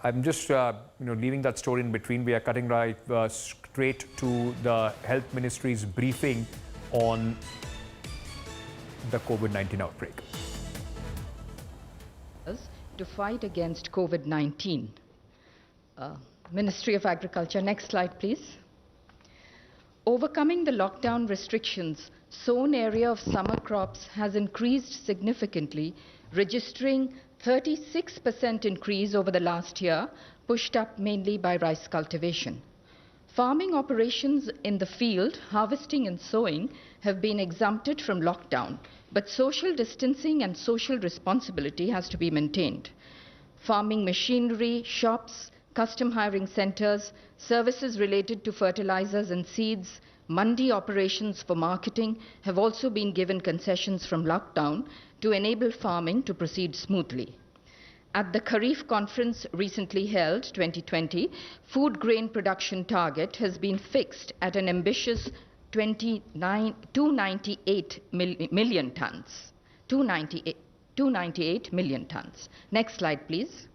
I'm just leaving that story in between. We are cutting right straight to the Health Ministry's briefing on the COVID-19 outbreak. To fight against COVID-19. Ministry of Agriculture, next slide please. Overcoming the lockdown restrictions, sown area of summer crops has increased significantly, registering 36% increase over the last year, pushed up mainly by rice cultivation. Farming operations in the field, harvesting and sowing, have been exempted from lockdown, but social distancing and social responsibility has to be maintained. Farming machinery, shops, custom hiring centers, services related to fertilizers and seeds, mandi operations for marketing have also been given concessions from lockdown to enable farming to proceed smoothly. At the Kharif conference recently held, 2020, food grain production target has been fixed at an ambitious 298 million tons. 298 million tons. Next slide, please.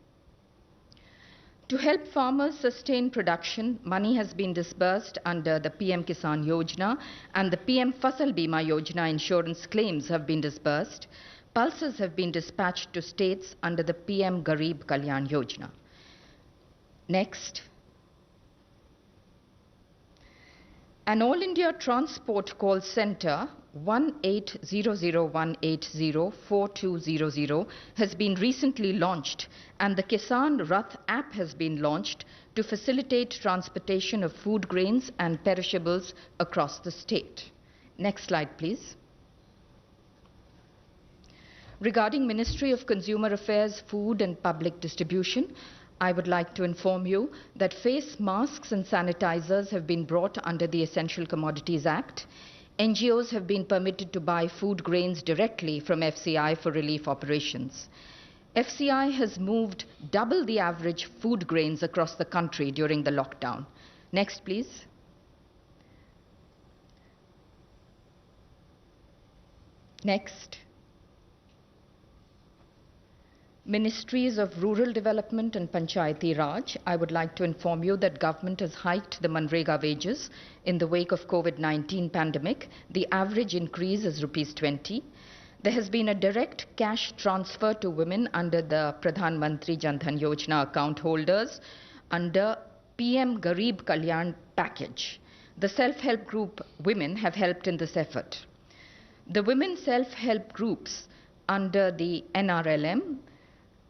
To help farmers sustain production, money has been disbursed under the PM Kisan Yojana and the PM Fasal Bima Yojana insurance claims have been disbursed. Pulses have been dispatched to states under the PM Garib Kalyan Yojana. Next. An All India Transport Call Center 180018042000 has been recently launched, and the Kisan Rath app has been launched to facilitate transportation of food grains and perishables across the state. Next slide, please. Regarding Ministry of Consumer Affairs, Food and Public Distribution, I would like to inform you that face masks and sanitizers have been brought under the Essential Commodities Act. NGOs have been permitted to buy food grains directly from FCI for relief operations. FCI has moved double the average food grains across the country during the lockdown. Next, please. Next. Ministries of Rural Development and Panchayati Raj, I would like to inform you that government has hiked the Manrega wages in the wake of COVID-19 pandemic. The average increase is ₹20. There has been a direct cash transfer to women under the Pradhan Mantri Jan Dhan Yojana account holders under PM Garib Kalyan package. The self-help group women have helped in this effort. The women self-help groups under the NRLM,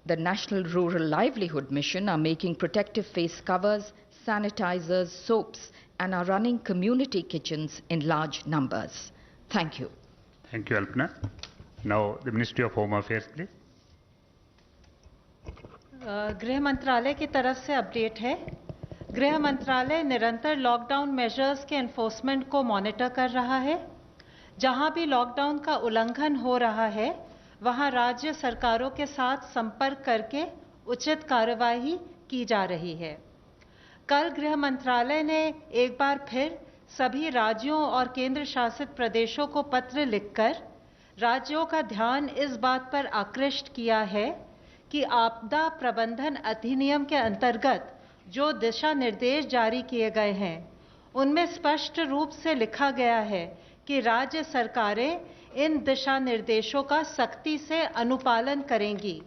the National Rural Livelihood Mission, are making protective face covers, sanitizers, soaps, and are running community kitchens in large numbers. Thank you. Thank you, Alpna. Now, the Ministry of Home Affairs, please. गृह मंत्रालय की तरफ से update है। गृह मंत्रालय निरंतर lockdown measures के एनफोर्समेंट को मॉनिटर कर रहा है। जहां भी लॉकडाउन का उल्लंघन हो रहा है, वहां राज्य सरकारों के साथ संपर्क करके उचित कार्यवाही की जा रही है। कल गृह मंत्रालय ने एक बार फिर सभी राज्यों और केंद्र शासित प्रदेशों को पत्र लिखकर राज्यों का ध्यान इस बात पर आकृष्ट किया है कि आपदा प्रबंधन अधिनियम के अंतर्गत जो दिशा निर्देश जारी किए गए हैं, उनमें स्पष्ट रूप से लिखा गया है कि राज्य सरकारें इन दिशा निर्देशों का सख्ती से अनुपालन करेंगी।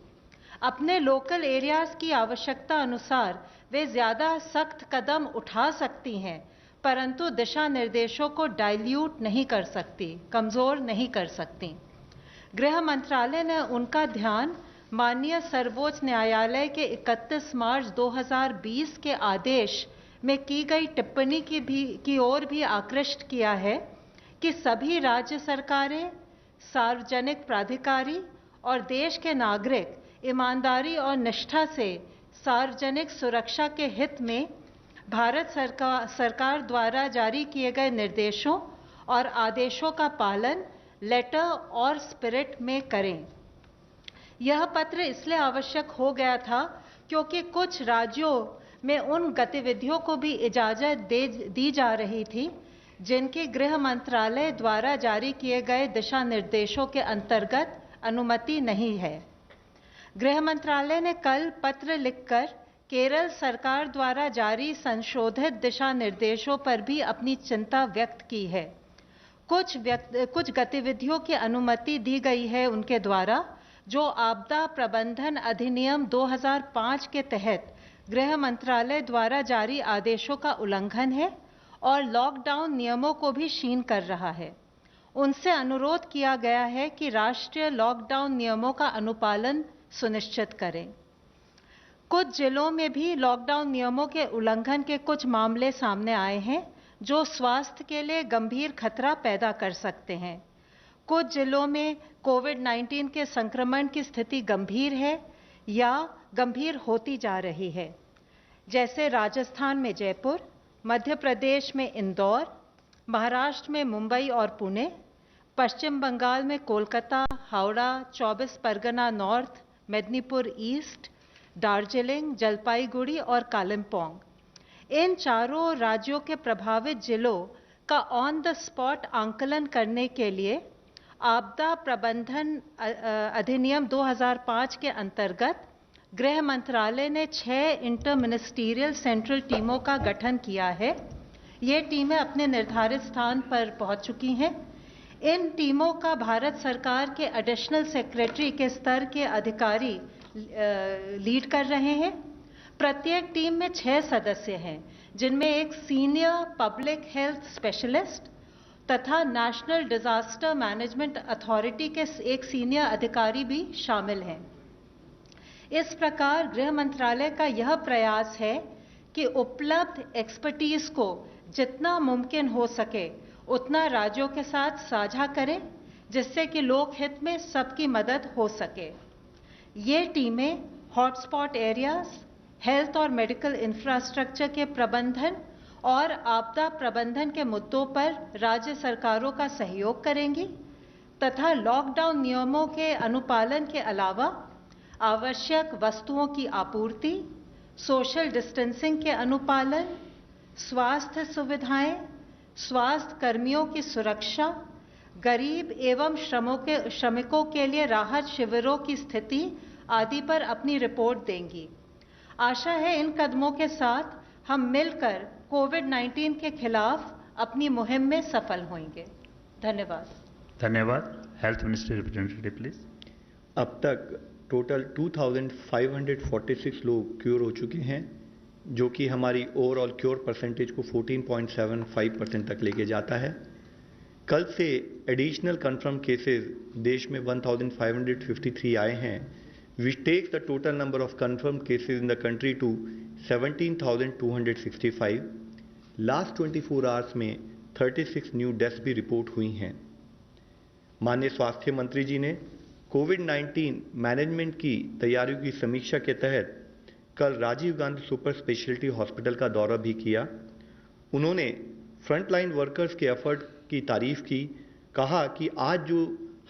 अपने लोकल एरियाज की आवश्यकता अनुसार वे ज़्यादा सख्त कदम उठा सकती हैं, परंतु दिशा निर्देशों को डाइल्यूट नहीं कर सकती, कमज़ोर नहीं कर सकती। गृह मंत्रालय ने उनका ध्यान माननीय सर्वोच्च न्यायालय के 31 मार्च 2020 के आदेश में की गई टिप्पणी की ओर भी आकृष्ट किया है कि सभी राज्य सरकारें, सार्वजनिक प्राधिकारी और देश के नागरिक ईमानदारी और निष्ठा से सार्वजनिक सुरक्षा के हित में भारत सरकार द्वारा जारी किए गए निर्देशों और आदेशों का पालन लेटर और स्पिरिट में करें। यह पत्र इसलिए आवश्यक हो गया था क्योंकि कुछ राज्यों में उन गतिविधियों को भी इजाज़त दी जा रही थी जिनकी गृह मंत्रालय द्वारा जारी किए गए दिशा निर्देशों के अंतर्गत अनुमति नहीं है। गृह मंत्रालय ने कल पत्र लिखकर केरल सरकार द्वारा जारी संशोधित दिशा निर्देशों पर भी अपनी चिंता व्यक्त की है। कुछ गतिविधियों की अनुमति दी गई है उनके द्वारा जो आपदा प्रबंधन अधिनियम 2005 के तहत गृह मंत्रालय द्वारा जारी आदेशों का उल्लंघन है और लॉकडाउन नियमों को भी क्षीण कर रहा है। उनसे अनुरोध किया गया है कि राष्ट्रीय लॉकडाउन नियमों का अनुपालन सुनिश्चित करें। कुछ जिलों में भी लॉकडाउन नियमों के उल्लंघन के कुछ मामले सामने आए हैं जो स्वास्थ्य के लिए गंभीर खतरा पैदा कर सकते हैं। कुछ जिलों में कोविड-19 के संक्रमण की स्थिति गंभीर है या गंभीर होती जा रही है, जैसे राजस्थान में जयपुर, मध्य प्रदेश में इंदौर, महाराष्ट्र में मुंबई और पुणे, पश्चिम बंगाल में कोलकाता, हावड़ा, 24 परगना नॉर्थ, मेदिनीपुर ईस्ट, दार्जिलिंग, जलपाईगुड़ी और कालिम्पोंग। इन चारों राज्यों के प्रभावित जिलों का ऑन द स्पॉट आंकलन करने के लिए आपदा प्रबंधन अधिनियम 2005 के अंतर्गत गृह मंत्रालय ने 6 इंटर मिनिस्टीरियल सेंट्रल टीमों का गठन किया है। ये टीमें अपने निर्धारित स्थान पर पहुंच चुकी हैं। इन टीमों का भारत सरकार के एडिशनल सेक्रेटरी के स्तर के अधिकारी लीड कर रहे हैं। प्रत्येक टीम में 6 सदस्य हैं, जिनमें एक सीनियर पब्लिक हेल्थ स्पेशलिस्ट तथा नेशनल डिजास्टर मैनेजमेंट अथॉरिटी के एक सीनियर अधिकारी भी शामिल हैं। इस प्रकार गृह मंत्रालय का यह प्रयास है कि उपलब्ध एक्सपर्टीज को जितना मुमकिन हो सके उतना राज्यों के साथ साझा करें, जिससे कि लोक हित में सबकी मदद हो सके। ये टीमें हॉटस्पॉट एरियाज, हेल्थ और मेडिकल इंफ्रास्ट्रक्चर के प्रबंधन और आपदा प्रबंधन के मुद्दों पर राज्य सरकारों का सहयोग करेंगी तथा लॉकडाउन नियमों के अनुपालन के अलावा आवश्यक वस्तुओं की आपूर्ति, सोशल डिस्टेंसिंग के अनुपालन, स्वास्थ्य सुविधाएं, स्वास्थ्य कर्मियों की सुरक्षा, गरीब एवं श्रमिकों के लिए राहत शिविरों की स्थिति आदि पर अपनी रिपोर्ट देंगी। आशा है इन कदमों के साथ हम मिलकर कोविड-19 के खिलाफ अपनी मुहिम में सफल होंगे। धन्यवाद। धन्यवाद। Health ministry representative please. अब तक टोटल 2546 लोग क्योर हो चुके हैं, जो कि हमारी ओवरऑल क्योर परसेंटेज को 14.75% तक लेके जाता है। कल से एडिशनल कंफर्म केसेस देश में 1553 आए हैं, which takes the total number of confirmed cases in the country to 17,265. Last 24 hours में 36 न्यू डेथ्स भी रिपोर्ट हुई हैं। माननीय स्वास्थ्य मंत्री जी ने कोविड-19 मैनेजमेंट की तैयारियों की समीक्षा के तहत कल Rajiv Gandhi super speciality hospital का दौरा भी किया। उन्होंने फ्रंटलाइन वर्कर्स के एफर्ट की तारीफ की, कहा कि आज जो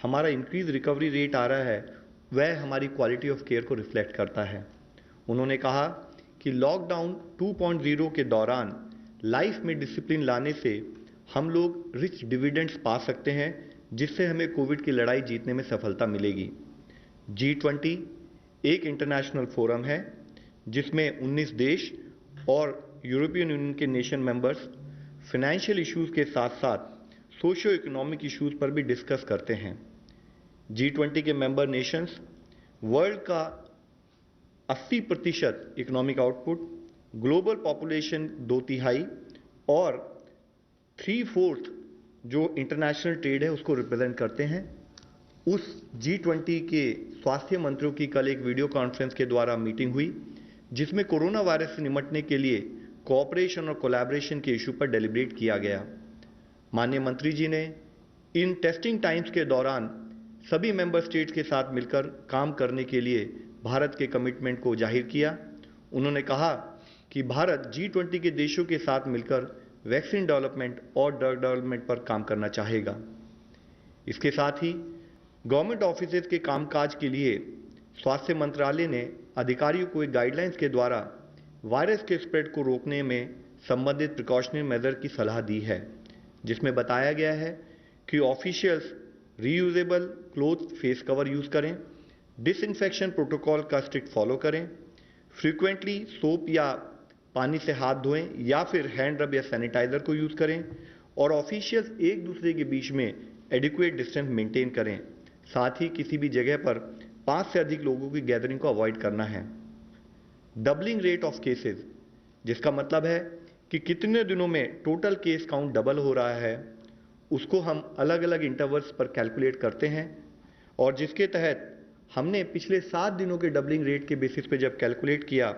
हमारा इंक्रीज रिकवरी रेट आ रहा है वह हमारी क्वालिटी ऑफ केयर को रिफ्लेक्ट करता है। उन्होंने कहा कि लॉकडाउन 2.0 के दौरान लाइफ में डिसिप्लिन लाने से हम लोग रिच डिविडेंड्स पा सकते हैं, जिससे हमें कोविड की लड़ाई जीतने में सफलता मिलेगी। G20 एक इंटरनेशनल फोरम है जिसमें 19 देश और यूरोपियन यूनियन के नेशन मेंबर्स फाइनेंशियल इश्यूज के साथ साथ सोशियो इकोनॉमिक इश्यूज पर भी डिस्कस करते हैं। G20 के मेंबर नेशंस वर्ल्ड का 80% इकोनॉमिक आउटपुट, ग्लोबल पॉपुलेशन 2/3 और 3/4 जो इंटरनेशनल ट्रेड है उसको रिप्रेजेंट करते हैं। उस G20 के स्वास्थ्य मंत्रियों की कल एक वीडियो कॉन्फ्रेंस के द्वारा मीटिंग हुई, जिसमें कोरोना वायरस से निपटने के लिए कोऑपरेशन और कोलैबोरेशन के इशू पर डेलिब्रेट किया गया। माननीय मंत्री जी ने इन टेस्टिंग टाइम्स के दौरान सभी मेंबर स्टेट्स के साथ मिलकर काम करने के लिए भारत के कमिटमेंट को जाहिर किया। उन्होंने कहा कि भारत G20 के देशों के साथ मिलकर वैक्सीन डेवलपमेंट और ड्रग डेवलपमेंट पर काम करना चाहेगा। इसके साथ ही गवर्नमेंट ऑफिसेज के कामकाज के लिए स्वास्थ्य मंत्रालय ने अधिकारियों को एक गाइडलाइंस के द्वारा वायरस के स्प्रेड को रोकने में संबंधित प्रिकॉशनरी मेजर की सलाह दी है, जिसमें बताया गया है कि officials reusable cloth face cover use करें, डिसइंफेक्शन प्रोटोकॉल का स्ट्रिक्ट फॉलो करें, फ्रीक्वेंटली सोप या पानी से हाथ धोएं या फिर हैंड रब या सैनिटाइजर को यूज़ करें और ऑफिशियल्स एक दूसरे के बीच में एडिक्वेट डिस्टेंस मेंटेन करें। साथ ही किसी भी जगह पर 5 से अधिक लोगों की गैदरिंग को अवॉइड करना है। डबलिंग रेट ऑफ केसेस, जिसका मतलब है कि कितने दिनों में टोटल केस काउंट डबल हो रहा है, उसको हम अलग अलग इंटरवल्स पर कैलकुलेट करते हैं और जिसके तहत हमने पिछले 7 दिनों के डबलिंग रेट के बेसिस पे जब कैलकुलेट किया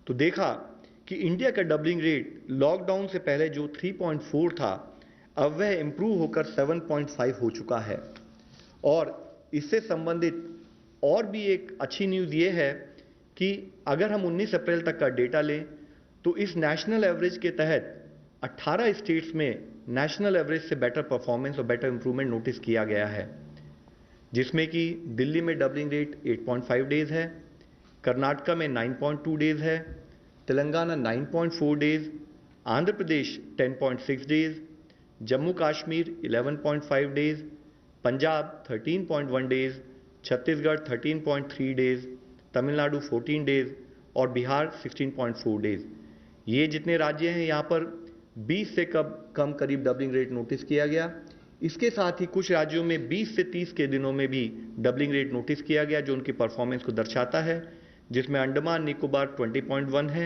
तो देखा कि इंडिया का डबलिंग रेट लॉकडाउन से पहले जो 3.4 था, अब वह इंप्रूव होकर 7.5 हो चुका है। और इससे संबंधित और भी एक अच्छी न्यूज़ ये है कि अगर हम 19 अप्रैल तक का डेटा लें तो इस नेशनल एवरेज के तहत 18 स्टेट्स में नेशनल एवरेज से बेटर परफॉर्मेंस और बेटर इंप्रूवमेंट नोटिस किया गया है, जिसमें कि दिल्ली में डबलिंग रेट 8.5 डेज है, कर्नाटका में 9.2 डेज है, Telangana 9.4 days, Andhra Pradesh 10.6 days, Jammu Kashmir 11.5 days, Punjab 13.1 days, Chhattisgarh 13.3 days, Tamil Nadu 14 days और बिहार 16.4 डेज। ये जितने राज्य हैं यहाँ पर 20 से कम करीब डबलिंग रेट नोटिस किया गया। इसके साथ ही कुछ राज्यों में 20 से 30 के दिनों में भी डबलिंग रेट नोटिस किया गया, जो उनकी परफॉर्मेंस को दर्शाता है, जिसमें अंडमान निकोबार 20.1 है,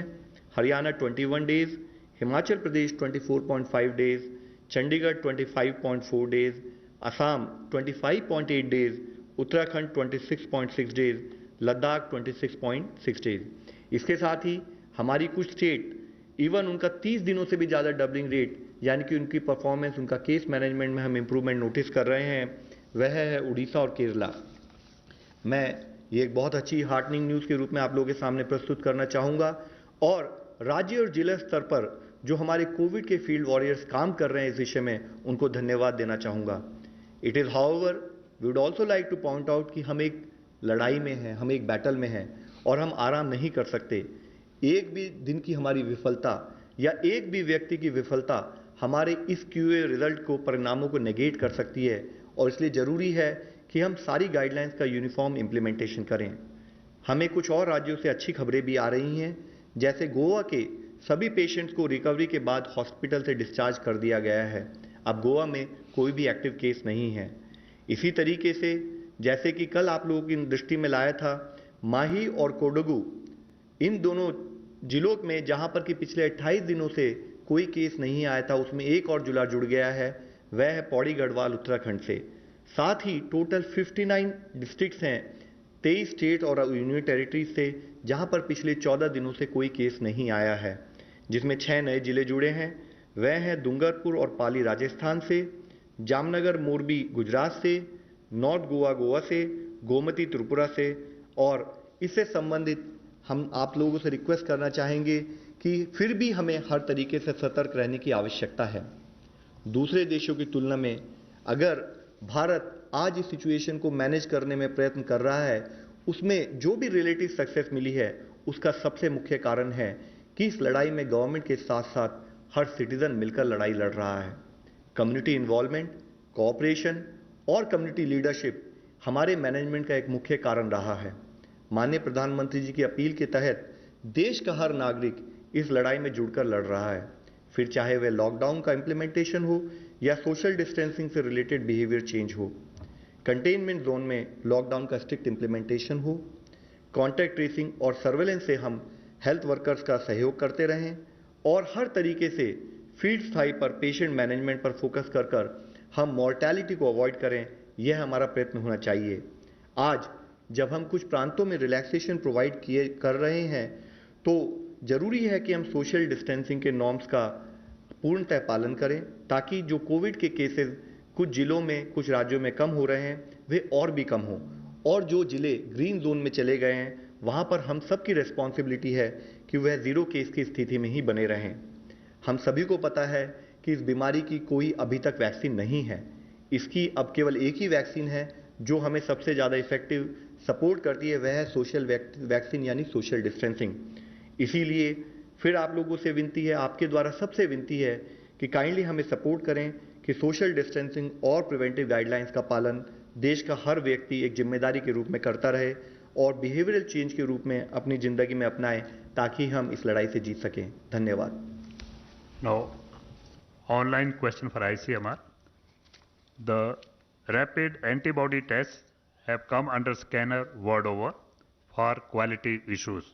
Haryana 21 days, Himachal Pradesh 24.5 days, Chandigarh 25.4 days, Assam 25.8 days, Uttarakhand 26.6 days, Ladakh 26.6 days. इसके साथ ही हमारी कुछ स्टेट इवन उनका 30 दिनों से भी ज़्यादा डबलिंग रेट, यानी कि उनकी परफॉर्मेंस, उनका केस मैनेजमेंट में हम इम्प्रूवमेंट नोटिस कर रहे हैं, वह है उड़ीसा और केरला। मैं ये एक बहुत अच्छी हार्टनिंग न्यूज़ के रूप में आप लोगों के सामने प्रस्तुत करना चाहूँगा और राज्य और जिला स्तर पर जो हमारे कोविड के फील्ड वॉरियर्स काम कर रहे हैं इस विषय में, उनको धन्यवाद देना चाहूँगा। It is however we would also like to point out कि हम एक लड़ाई में हैं, हम एक बैटल में हैं और हम आराम नहीं कर सकते। एक भी दिन की हमारी विफलता या एक भी व्यक्ति की विफलता हमारे इस क्यूए रिजल्ट को, परिणामों को नेगेट कर सकती है और इसलिए ज़रूरी है कि हम सारी गाइडलाइंस का यूनिफॉर्म इम्प्लीमेंटेशन करें। हमें कुछ और राज्यों से अच्छी खबरें भी आ रही हैं, जैसे गोवा के सभी पेशेंट्स को रिकवरी के बाद हॉस्पिटल से डिस्चार्ज कर दिया गया है। अब गोवा में कोई भी एक्टिव केस नहीं है। इसी तरीके से जैसे कि कल आप लोगों की दृष्टि में लाया था, माही और कोडगू, इन दोनों जिलों में जहां पर कि पिछले 28 दिनों से कोई केस नहीं आया था, उसमें एक और जिला जुड़ गया है, वह है पौड़ी गढ़वाल उत्तराखंड से। साथ ही टोटल 59 डिस्ट्रिक्ट्स हैं 23 स्टेट और यूनियन टेरिटरीज से, जहां पर पिछले 14 दिनों से कोई केस नहीं आया है, जिसमें 6 नए जिले जुड़े हैं। वह हैं डूंगरपुर और पाली राजस्थान से, जामनगर मोरबी गुजरात से, नॉर्थ गोवा गोवा से, गोमती त्रिपुरा से। और इससे संबंधित हम आप लोगों से रिक्वेस्ट करना चाहेंगे कि फिर भी हमें हर तरीके से सतर्क रहने की आवश्यकता है। दूसरे देशों की तुलना में अगर भारत आज इस सिचुएशन को मैनेज करने में प्रयत्न कर रहा है, उसमें जो भी रिलेटिव सक्सेस मिली है, उसका सबसे मुख्य कारण है कि इस लड़ाई में गवर्नमेंट के साथ साथ हर सिटीजन मिलकर लड़ाई लड़ रहा है। कम्युनिटी इन्वॉल्वमेंट, कोऑपरेशन और कम्युनिटी लीडरशिप हमारे मैनेजमेंट का एक मुख्य कारण रहा है। माननीय प्रधानमंत्री जी की अपील के तहत देश का हर नागरिक इस लड़ाई में जुड़कर लड़ रहा है, फिर चाहे वह लॉकडाउन का इम्प्लीमेंटेशन हो या सोशल डिस्टेंसिंग से रिलेटेड बिहेवियर चेंज हो, कंटेनमेंट जोन में लॉकडाउन का स्ट्रिक्ट इम्प्लीमेंटेशन हो, कॉन्टैक्ट ट्रेसिंग और सर्वेलेंस से हम हेल्थ वर्कर्स का सहयोग करते रहें और हर तरीके से फील्ड स्थाई पर पेशेंट मैनेजमेंट पर फोकस कर हम मॉर्टैलिटी को अवॉइड करें, यह हमारा प्रयत्न होना चाहिए। आज जब हम कुछ प्रांतों में रिलैक्सेशन प्रोवाइड कर रहे हैं, तो जरूरी है कि हम सोशल डिस्टेंसिंग के नॉर्म्स का पूर्णतः पालन करें, ताकि जो कोविड के केसेस कुछ जिलों में, कुछ राज्यों में कम हो रहे हैं, वे और भी कम हों। और जो जिले ग्रीन जोन में चले गए हैं, वहां पर हम सबकी रिस्पॉन्सिबिलिटी है कि वह जीरो केस की स्थिति में ही बने रहें। हम सभी को पता है कि इस बीमारी की कोई अभी तक वैक्सीन नहीं है। इसकी अब केवल एक ही वैक्सीन है जो हमें सबसे ज़्यादा इफेक्टिव सपोर्ट करती है, वह है सोशल वैक्सीन यानी सोशल डिस्टेंसिंग। इसीलिए फिर आप लोगों से विनती है, आपके द्वारा सबसे विनती है कि काइंडली हमें सपोर्ट करें कि सोशल डिस्टेंसिंग और प्रिवेंटिव गाइडलाइंस का पालन देश का हर व्यक्ति एक जिम्मेदारी के रूप में करता रहे और बिहेवियरल चेंज के रूप में अपनी ज़िंदगी में अपनाएं ताकि हम इस लड़ाई से जीत सकें। धन्यवाद। Now, online question for ICMR. The rapid antibody tests have come under scanner world over for quality issues.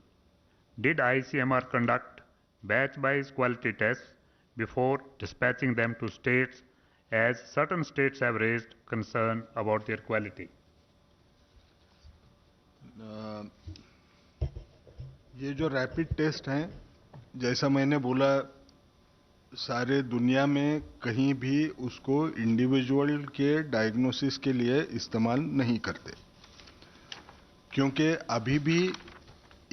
Did ICMR conduct batch-wise quality tests before dispatching them to states, as certain states have raised concern about their quality? ये जो rapid test हैं, जैसा मैंने बोला, सारे दुनिया में कहीं भी उसको इंडिविजुअल के डायग्नोसिस के लिए इस्तेमाल नहीं करते, क्योंकि अभी भी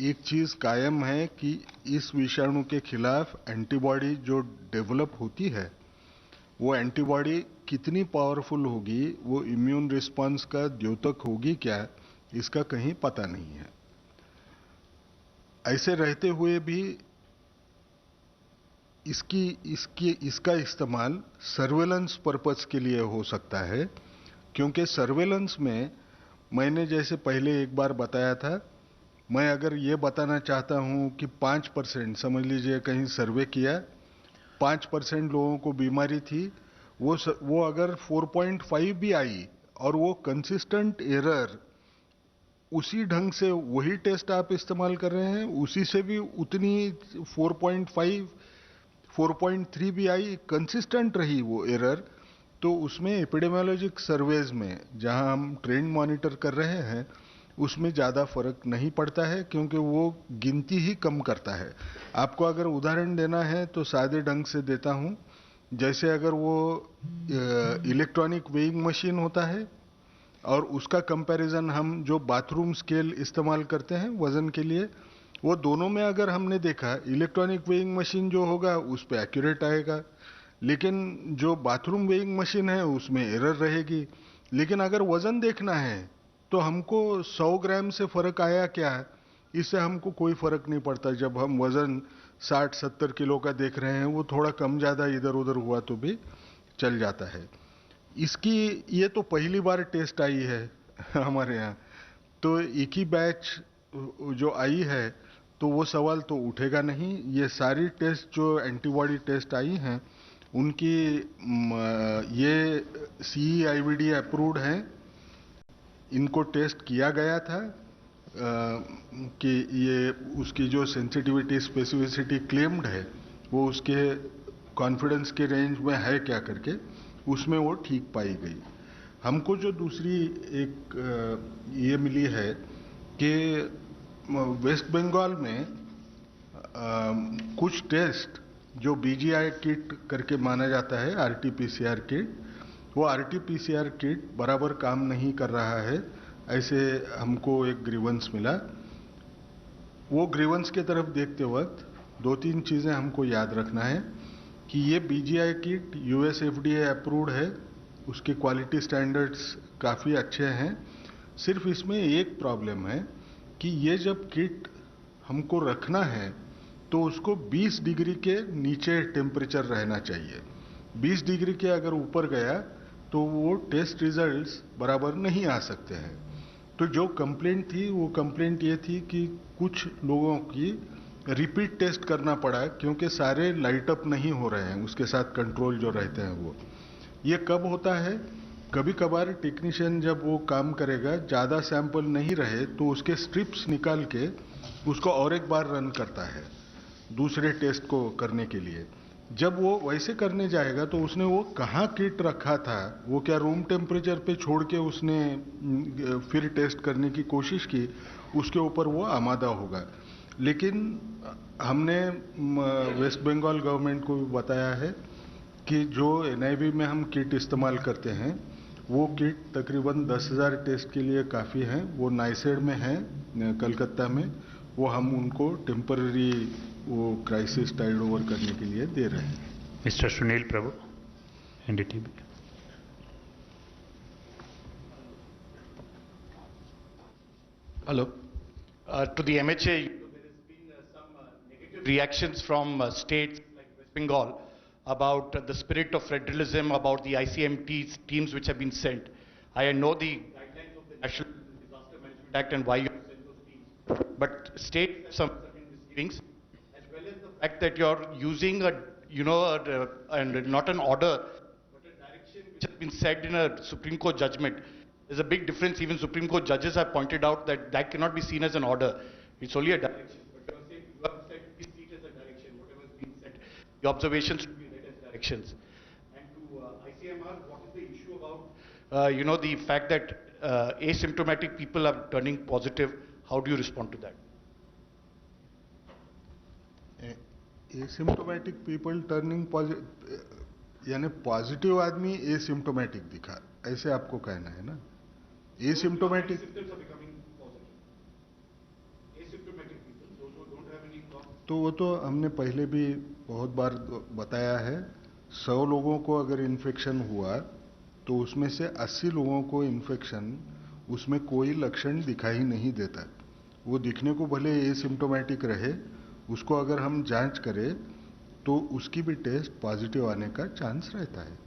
एक चीज़ कायम है कि इस विषाणु के खिलाफ एंटीबॉडी जो डेवलप होती है, वो एंटीबॉडी कितनी पावरफुल होगी, वो इम्यून रिस्पांस का द्योतक होगी क्या, इसका कहीं पता नहीं है। ऐसे रहते हुए भी इसका इस्तेमाल सर्वेलेंस पर्पस के लिए हो सकता है, क्योंकि सर्वेलेंस में मैंने जैसे पहले एक बार बताया था, मैं अगर ये बताना चाहता हूं कि 5%, समझ लीजिए कहीं सर्वे किया, 5% लोगों को बीमारी थी, वो अगर 4.5 भी आई और वो कंसिस्टेंट एरर, उसी ढंग से वही टेस्ट आप इस्तेमाल कर रहे हैं, उसी से भी उतनी 4.5 4.3 भी आई, कंसिस्टेंट रही वो एरर, तो उसमें एपिडेमियोलॉजिक सर्वेज में जहां हम ट्रेंड मॉनिटर कर रहे हैं उसमें ज़्यादा फर्क नहीं पड़ता है, क्योंकि वो गिनती ही कम करता है। आपको अगर उदाहरण देना है तो सादे ढंग से देता हूं, जैसे अगर वो इलेक्ट्रॉनिक वेइंग मशीन होता है और उसका कंपैरिजन हम जो बाथरूम स्केल इस्तेमाल करते हैं वजन के लिए, वो दोनों में अगर हमने देखा, इलेक्ट्रॉनिक वेइंग मशीन जो होगा उस पे एक्यूरेट आएगा, लेकिन जो बाथरूम वेइंग मशीन है उसमें एरर रहेगी। लेकिन अगर वजन देखना है तो हमको 100 ग्राम से फर्क आया क्या, इससे हमको कोई फर्क नहीं पड़ता। जब हम वजन 60-70 किलो का देख रहे हैं, वो थोड़ा कम ज़्यादा इधर उधर हुआ तो भी चल जाता है। इसकी ये तो पहली बार टेस्ट आई है हमारे यहाँ, तो एक ही बैच जो आई है तो वो सवाल तो उठेगा नहीं। ये सारी टेस्ट जो एंटीबॉडी टेस्ट आई हैं उनकी ये CE-IVD अप्रूव्ड हैं, इनको टेस्ट किया गया था कि ये उसकी जो सेंसिटिविटी स्पेसिफिसिटी क्लेम्ड है वो उसके कॉन्फिडेंस के रेंज में है क्या करके, उसमें वो ठीक पाई गई। हमको जो दूसरी एक ये मिली है कि वेस्ट बंगाल में कुछ टेस्ट जो BGI किट करके माना जाता है, RT-PCR किट, वो RT-PCR किट बराबर काम नहीं कर रहा है, ऐसे हमको एक ग्रीवेंस मिला। वो ग्रीवेंस के तरफ देखते वक्त 2-3 चीज़ें हमको याद रखना है कि ये BGI kit US FDA approved है, उसके क्वालिटी स्टैंडर्ड्स काफ़ी अच्छे हैं। सिर्फ इसमें एक प्रॉब्लम है कि ये जब किट हमको रखना है तो उसको 20 डिग्री के नीचे टेम्परेचर रहना चाहिए। 20 डिग्री के अगर ऊपर गया तो वो टेस्ट रिजल्ट्स बराबर नहीं आ सकते हैं। तो जो कंप्लेंट थी वो कंप्लेंट ये थी कि कुछ लोगों की रिपीट टेस्ट करना पड़ा, क्योंकि सारे लाइट अप नहीं हो रहे हैं, उसके साथ कंट्रोल जो रहते हैं वो। ये कब होता है, कभी कभार टेक्नीशियन जब वो काम करेगा, ज़्यादा सैंपल नहीं रहे तो उसके स्ट्रिप्स निकाल के उसको और एक बार रन करता है दूसरे टेस्ट को करने के लिए। जब वो वैसे करने जाएगा तो उसने वो कहाँ किट रखा था, वो क्या रूम टेम्परेचर पे छोड़ के उसने फिर टेस्ट करने की कोशिश की, उसके ऊपर वो आमादा होगा। लेकिन हमने वेस्ट बंगाल गवर्नमेंट को भी बताया है कि जो NIV में हम किट इस्तेमाल करते हैं वो किट तकरीबन 10,000 टेस्ट के लिए काफ़ी हैं। वो नाइसेड में है कलकत्ता में, वो हम उनको टेम्पररी वो क्राइसिस टाइड ओवर करने के लिए दे रहे हैं। Mr. Sunil Prabhu, NDTV. Hello. To the MHA, there has been some negative reactions from states like West Bengal about the spirit of federalism, about the ICMT teams which have been sent. I know the guidelines of the National Disaster Management Act and why you have sent state some things, as well as the fact that you're using and not an order, but a direction which has been said in a Supreme Court judgment. There's a big difference. Even Supreme Court judges have pointed out that that cannot be seen as an order. It's only a direction. But you're saying you have said please see it as a direction. Whatever is being said, the observations should be read as directions. And to ICMR, what is the issue about the fact that asymptomatic people are turning positive? How do you respond to that? Asymptomatic people turning यानी positive आदमी asymptomatic दिखा, ऐसे आपको कहना है ना? Asymptomatic तो वो तो हमने पहले भी बहुत बार बताया है। 100 लोगों को अगर इन्फेक्शन हुआ तो उसमें से 80 लोगों को इन्फेक्शन उसमें कोई लक्षण दिखाई नहीं देता। वो दिखने को भले एसिम्टोमेटिक रहे, उसको अगर हम जांच करें तो उसकी भी टेस्ट पॉजिटिव आने का चांस रहता है।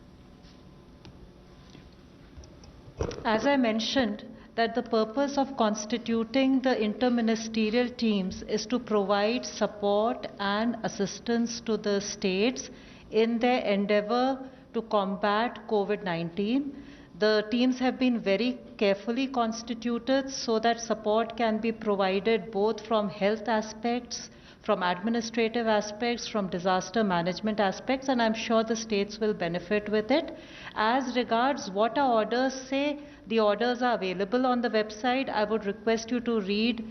As I mentioned, that the purpose of constituting the interministerial teams is to provide support and assistance to the states in their endeavor to combat COVID-19. The teams have been very carefully constituted so that support can be provided both from health aspects, from administrative aspects, from disaster management aspects, and I'm sure the states will benefit with it. As regards what our orders say, the orders are available on the website. I would request you to read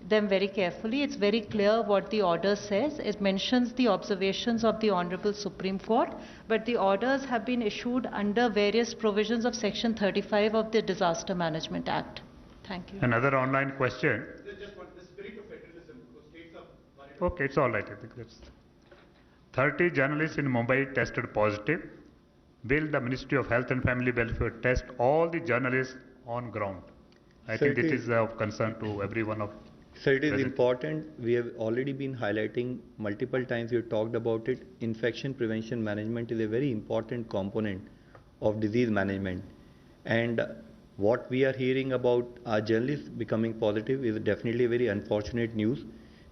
them very carefully. It's very clear what the order says. It mentions the observations of the Honorable Supreme Court, but the orders have been issued under various provisions of Section 35 of the Disaster Management Act. Thank you. Another online question. Okay, it's all right. I think that's 30 journalists in Mumbai tested positive. Will the Ministry of Health and Family Welfare test all the journalists on ground? I think it is of concern to everyone of. Sir, it is important. We have already been highlighting multiple times. We have talked about it. Infection prevention management is a very important component of disease management. And what we are hearing about our journalists becoming positive is definitely very unfortunate news.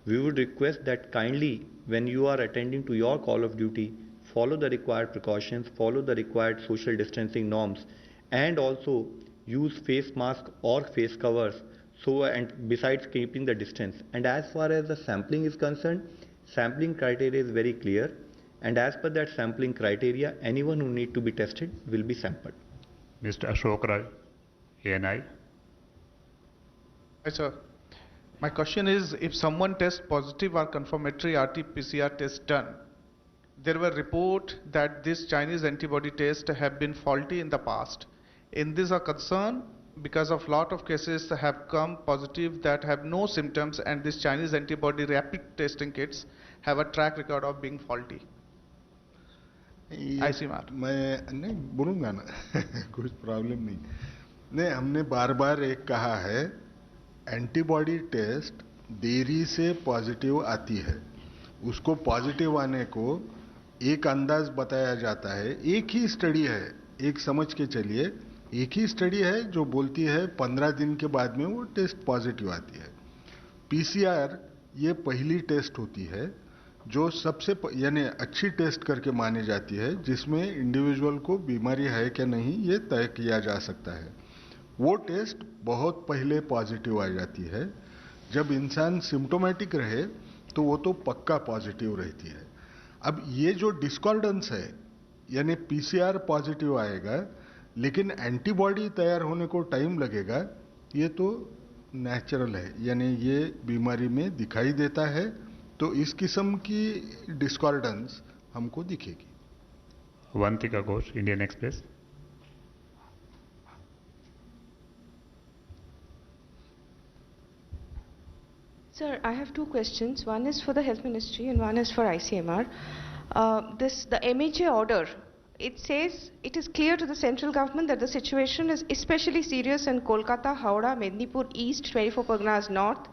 We would request that kindly, when you are attending to your call of duty, follow the required precautions, follow the required social distancing norms, and also use face mask or face covers. And besides keeping the distance. And as far as the sampling is concerned, sampling criteria is very clear. And as per that sampling criteria, anyone who need to be tested will be sampled. Mr. Ashok Raj, ANI. Hi, sir. My question is, if someone tests positive or confirmatory RT-PCR test done, there were reports that this Chinese antibody test have been faulty in the past. In this a concern because of lot of cases have come positive that have no symptoms, and this Chinese antibody rapid testing kits have a track record of being faulty. ICMR. मैं नहीं बोलूँगा ना कुछ problem नहीं। हमने बार बार एक कहा है, एंटीबॉडी टेस्ट देरी से पॉजिटिव आती है, उसको पॉजिटिव आने को एक अंदाज बताया जाता है। एक ही स्टडी है, एक समझ के चलिए, एक ही स्टडी है जो बोलती है 15 दिन के बाद में वो टेस्ट पॉजिटिव आती है। पीसीआर ये पहली टेस्ट होती है जो सबसे यानी अच्छी टेस्ट करके मानी जाती है, जिसमें इंडिविजुअल को बीमारी है क्या नहीं ये तय किया जा सकता है। वो टेस्ट बहुत पहले पॉजिटिव आ जाती है। जब इंसान सिम्टोमेटिक रहे तो वो तो पक्का पॉजिटिव रहती है। अब ये जो डिस्कॉर्डेंस है, यानी पीसीआर पॉजिटिव आएगा लेकिन एंटीबॉडी तैयार होने को टाइम लगेगा, ये तो नेचुरल है, यानी ये बीमारी में दिखाई देता है। तो इस किस्म की डिस्कॉर्डेंस हमको दिखेगी। Avantika Ghosh, Indian Express. Sir, I have two questions. One is for the Health Ministry and one is for ICMR. The MHA order, it says it is clear to the central government that the situation is especially serious in Kolkata, Howrah, Mednipur East, 24 Parganas North,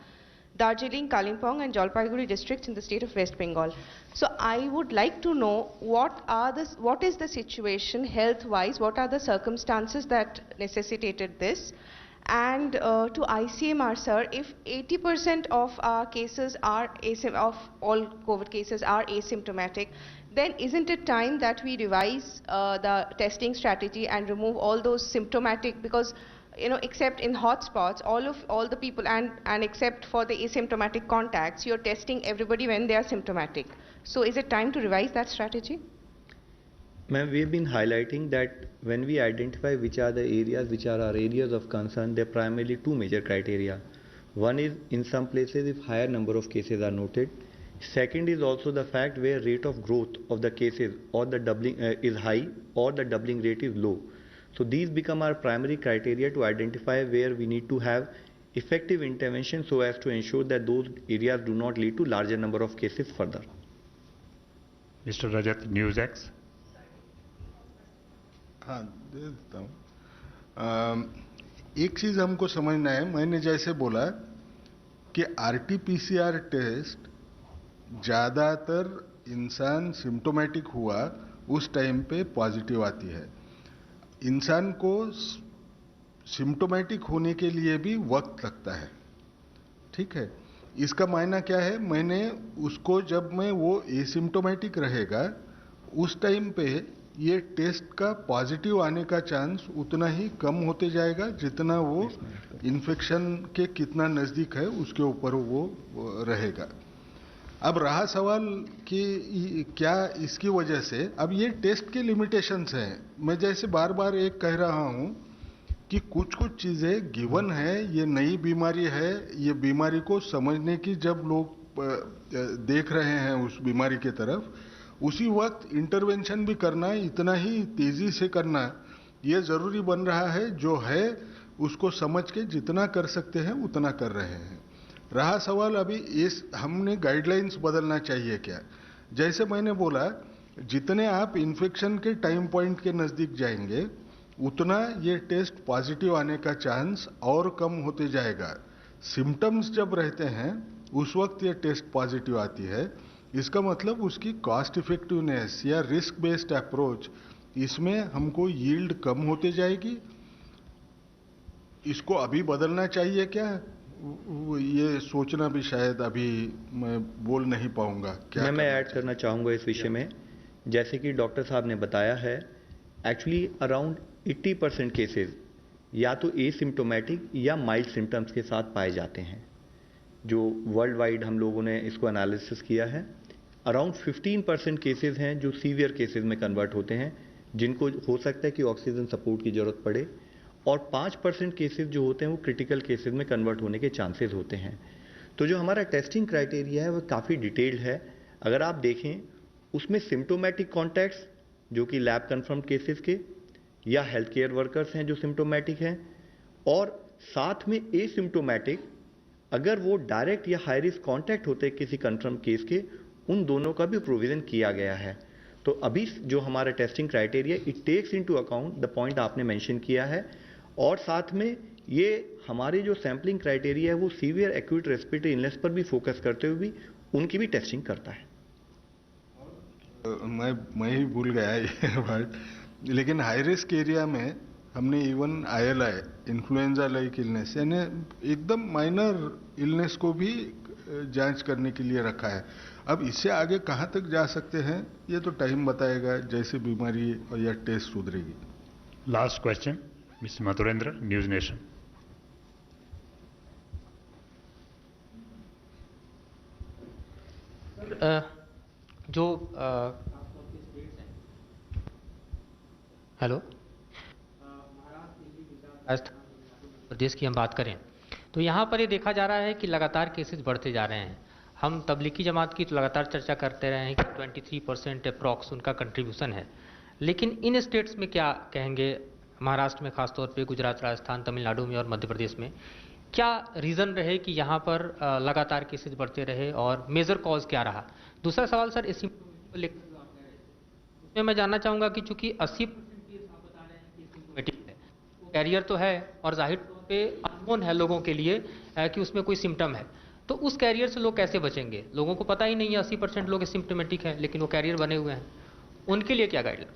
Darjeeling, Kalimpong and Jalpaiguri districts in the state of West Bengal. So I would like to know what is the situation health-wise, what are the circumstances that necessitated this, And to ICMR, sir, if 80% of our cases are of all COVID cases are asymptomatic, then isn't it time that we revise the testing strategy and remove all those symptomatic? Because except in hotspots, all the people and except for the asymptomatic contacts, you're testing everybody when they are symptomatic. So is it time to revise that strategy? Ma'am, we have been highlighting that when we identify which are the areas which are our areas of concern, there are primarily two major criteria. One is in some places if higher number of cases are noted. Second is also the fact where rate of growth of the cases or the doubling is high or the doubling rate is low. So these become our primary criteria to identify where we need to have effective intervention so as to ensure that those areas do not lead to larger number of cases further. Mr. Rajat, NewsX. हाँ दे देता हूँ। एक चीज़ हमको समझना है, मैंने जैसे बोला कि RT-PCR टेस्ट ज़्यादातर इंसान सिम्टोमेटिक हुआ उस टाइम पे पॉजिटिव आती है। इंसान को सिम्टोमेटिक होने के लिए भी वक्त लगता है, ठीक है। इसका मायना क्या है, मैंने उसको जब मैं वो एसिम्टोमेटिक रहेगा उस टाइम पे ये टेस्ट का पॉजिटिव आने का चांस उतना ही कम होते जाएगा जितना वो इन्फेक्शन के कितना नज़दीक है उसके ऊपर वो रहेगा। अब रहा सवाल कि क्या इसकी वजह से, अब ये टेस्ट के लिमिटेशंस हैं। मैं जैसे बार बार एक कह रहा हूँ कि कुछ चीज़ें गिवन है, ये नई बीमारी है, ये बीमारी को समझने की जब लोग देख रहे हैं उस बीमारी के तरफ, उसी वक्त इंटरवेंशन भी करना, इतना ही तेज़ी से करना ये ज़रूरी बन रहा है। जो है उसको समझ के जितना कर सकते हैं उतना कर रहे हैं। रहा सवाल अभी इस हमने गाइडलाइंस बदलना चाहिए क्या। जैसे मैंने बोला, जितने आप इन्फेक्शन के टाइम पॉइंट के नज़दीक जाएंगे उतना ये टेस्ट पॉजिटिव आने का चांस और कम होते जाएगा। सिम्टम्स जब रहते हैं उस वक्त ये टेस्ट पॉजिटिव आती है। इसका मतलब उसकी कॉस्ट इफेक्टिवनेस या रिस्क बेस्ड अप्रोच, इसमें हमको यील्ड कम होते जाएगी। इसको अभी बदलना चाहिए क्या, ये सोचना भी शायद अभी मैं बोल नहीं पाऊंगा। क्या मैं ऐड करना चाहूँगा इस विषय में। जैसे कि डॉक्टर साहब ने बताया है, एक्चुअली अराउंड 80% केसेस या तो एसिम्टोमेटिक या माइल्ड सिम्टम्स के साथ पाए जाते हैं। जो वर्ल्ड वाइड हम लोगों ने इसको एनालिसिस किया है, अराउंड 15% केसेस हैं जो सीवियर केसेस में कन्वर्ट होते हैं, जिनको हो सकता है कि ऑक्सीजन सपोर्ट की ज़रूरत पड़े, और 5% केसेस जो होते हैं वो क्रिटिकल केसेस में कन्वर्ट होने के चांसेस होते हैं। तो जो हमारा टेस्टिंग क्राइटेरिया है वो काफ़ी डिटेल्ड है। अगर आप देखें उसमें सिम्टोमेटिक कॉन्टैक्ट्स जो कि लैब कन्फर्म केसेस के या हेल्थ केयर वर्कर्स हैं जो सिम्टोमेटिक हैं, और साथ में एसिम्टोमेटिक अगर वो डायरेक्ट या हाई रिस्क कॉन्टैक्ट होते हैं किसी कन्फर्म केस के, उन दोनों का भी प्रोविज़न किया गया है। तो अभी जो हमारा testing criteria it takes into account the point आपने मेंशन किया है, और साथ में ये हमारे जो सैम्पलिंग क्राइटेरिया है वो सीवियर एक्यूट रेस्पिरेटरी इलनेस पर भी फोकस करते हुए भी उनकी भी टेस्टिंग करता है। मैं ही भूल गया ये वर्ड, लेकिन हाई रिस्क एरिया में हमने even ILI influenza like illness यानी एकदम माइनर इलनेस को भी जांच करने के लिए रखा है। अब इससे आगे कहाँ तक जा सकते हैं ये तो टाइम बताएगा, जैसे बीमारी या टेस्ट सुधरेगी। Last question mister Madhurendra, News Nation. Hello, प्रदेश की हम बात करें तो यहाँ पर ये देखा जा रहा है कि लगातार केसेस बढ़ते जा रहे हैं। हम तबलीगी जमात की तो लगातार चर्चा करते रहे हैं कि 23% अप्रॉक्स उनका कंट्रीब्यूशन है, लेकिन इन स्टेट्स में क्या कहेंगे, महाराष्ट्र में खासतौर पे, गुजरात, राजस्थान, तमिलनाडु में और मध्य प्रदेश में क्या रीज़न रहे कि यहाँ पर लगातार केसेस बढ़ते रहे और मेजर कॉज क्या रहा। दूसरा सवाल सर इसी उसमें मैं जानना चाहूँगा कि चूँकि 80% आप बता रहे हैं कि सिम्टोमेटिक है, कैरियर तो है और जाहिर तौर पे अननोन है लोगों के लिए कि उसमें कोई सिम्टम है, तो उस कैरियर से लोग कैसे बचेंगे। लोगों को पता ही नहीं है 80% लोग सिम्टोमेटिक हैं लेकिन वो कैरियर बने हुए हैं, उनके लिए क्या गाइडलाइन।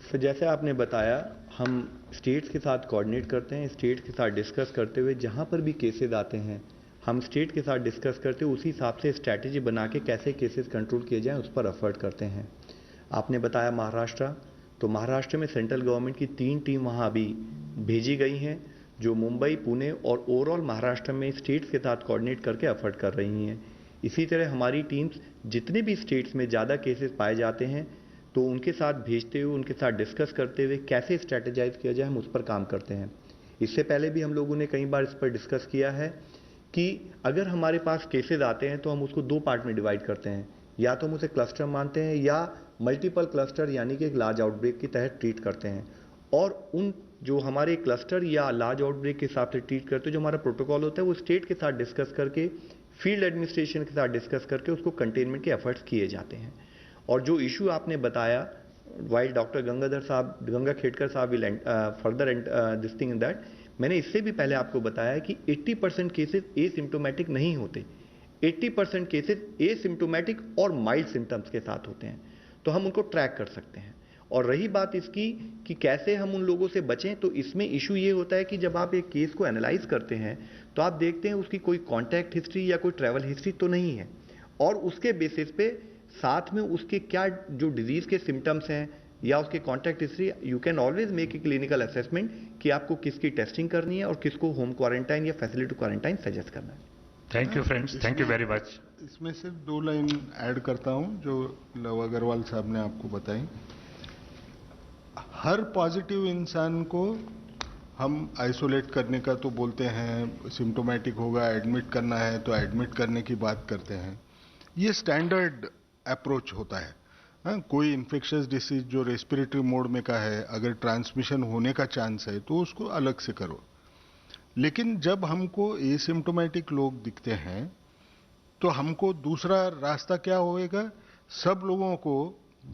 सर जैसे आपने बताया, हम स्टेट्स के साथ कोऑर्डिनेट करते हैं, स्टेट्स के साथ डिस्कस करते हुए जहाँ पर भी केसेस आते हैं हम स्टेट के साथ डिस्कस करते हुए उसी हिसाब से स्ट्रैटेजी बना के कैसे केसेस कंट्रोल किए जाएं उस पर एफर्ट करते हैं। आपने बताया महाराष्ट्र, तो महाराष्ट्र में सेंट्रल गवर्नमेंट की 3 टीम वहाँ अभी भेजी गई हैं जो मुंबई, पुणे और ओवरऑल महाराष्ट्र में स्टेट्स के साथ कोऑर्डिनेट करके एफर्ट कर रही हैं। इसी तरह हमारी टीम्स जितने भी स्टेट्स में ज़्यादा केसेस पाए जाते हैं तो उनके साथ भेजते हुए, उनके साथ डिस्कस करते हुए कैसे स्ट्रैटेजाइज किया जाए हम उस पर काम करते हैं। इससे पहले भी हम लोगों ने कई बार इस पर डिस्कस किया है कि अगर हमारे पास केसेस आते हैं तो हम उसको 2 पार्ट में डिवाइड करते हैं, या तो हम उसे क्लस्टर मानते हैं या मल्टीपल क्लस्टर यानी कि एक लार्ज आउटब्रेक के तहत ट्रीट करते हैं। और उन जो हमारे क्लस्टर या लार्ज आउटब्रेक के हिसाब से ट्रीट करते हैं, जो हमारा प्रोटोकॉल होता है वो स्टेट के साथ डिस्कस करके, फील्ड एडमिनिस्ट्रेशन के साथ डिस्कस करके उसको कंटेनमेंट के एफर्ट्स किए जाते हैं। और जो इशू आपने बताया, वाइल डॉक्टर गंगा खेड़कर साहब will further this thing in that, मैंने इससे भी पहले आपको बताया कि 80% केसेस एसिम्प्टोमेटिक नहीं होते, 80% केसेस एसिम्प्टोमेटिक और माइल्ड सिम्टम्स के साथ होते हैं, तो हम उनको ट्रैक कर सकते हैं। और रही बात इसकी कि कैसे हम उन लोगों से बचें, तो इसमें इशू ये होता है कि जब आप एक केस को एनालाइज करते हैं तो आप देखते हैं उसकी कोई कॉन्टैक्ट हिस्ट्री या कोई ट्रैवल हिस्ट्री तो नहीं है, और उसके बेसिस पे साथ में उसके क्या जो डिजीज के सिम्टम्स हैं या उसके contact history, you can always make a clinical assessment कि आपको किसकी टेस्टिंग करनी है और किसको होम क्वारंटाइन या फैसिलिटी क्वारंटाइन सजेस्ट करना है। Thank you friends, thank you very much. इसमें सिर्फ 2 लाइन ऐड करता हूं जो लव अग्रवाल साहब ने आपको बताई। हर पॉजिटिव इंसान को हम आइसोलेट करने का तो बोलते हैं, सिम्टोमेटिक होगा एडमिट करना है तो एडमिट करने की बात करते हैं, ये स्टैंडर्ड अप्रोच होता है। हाँ, कोई इन्फेक्शियस डिसीज जो रेस्पिरेटरी मोड में का है, अगर ट्रांसमिशन होने का चांस है तो उसको अलग से करो। लेकिन जब हमको एसिम्प्टोमेटिक लोग दिखते हैं तो हमको दूसरा रास्ता क्या होएगा, सब लोगों को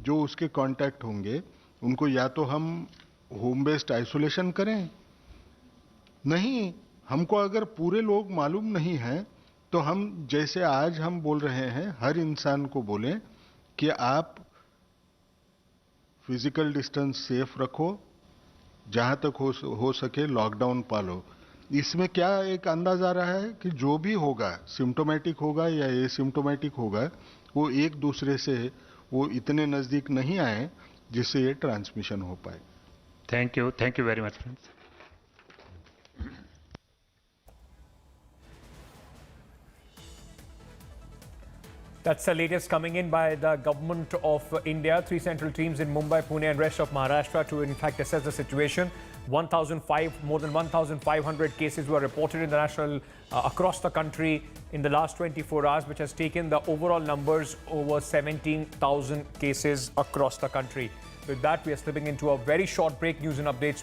जो उसके कांटेक्ट होंगे उनको या तो हम होम बेस्ड आइसोलेशन करें, नहीं हमको अगर पूरे लोग मालूम नहीं है तो हम जैसे आज हम बोल रहे हैं हर इंसान को बोलें कि आप फिजिकल डिस्टेंस सेफ रखो, जहां तक हो सके लॉकडाउन पालो। इसमें क्या एक अंदाज आ रहा है कि जो भी होगा, सिम्टोमेटिक होगा या एसिम्टोमेटिक होगा, वो एक दूसरे से वो इतने नजदीक नहीं आए जिससे ये ट्रांसमिशन हो पाए। Thank you very much friends. That's the latest coming in by the government of India. 3 central teams in Mumbai, Pune and rest of Maharashtra to in fact assess the situation. More than 1,500 cases were reported in the national across the country in the last 24 hours, which has taken the overall numbers over 17,000 cases across the country. With that, we are slipping into a very short break. News and updates.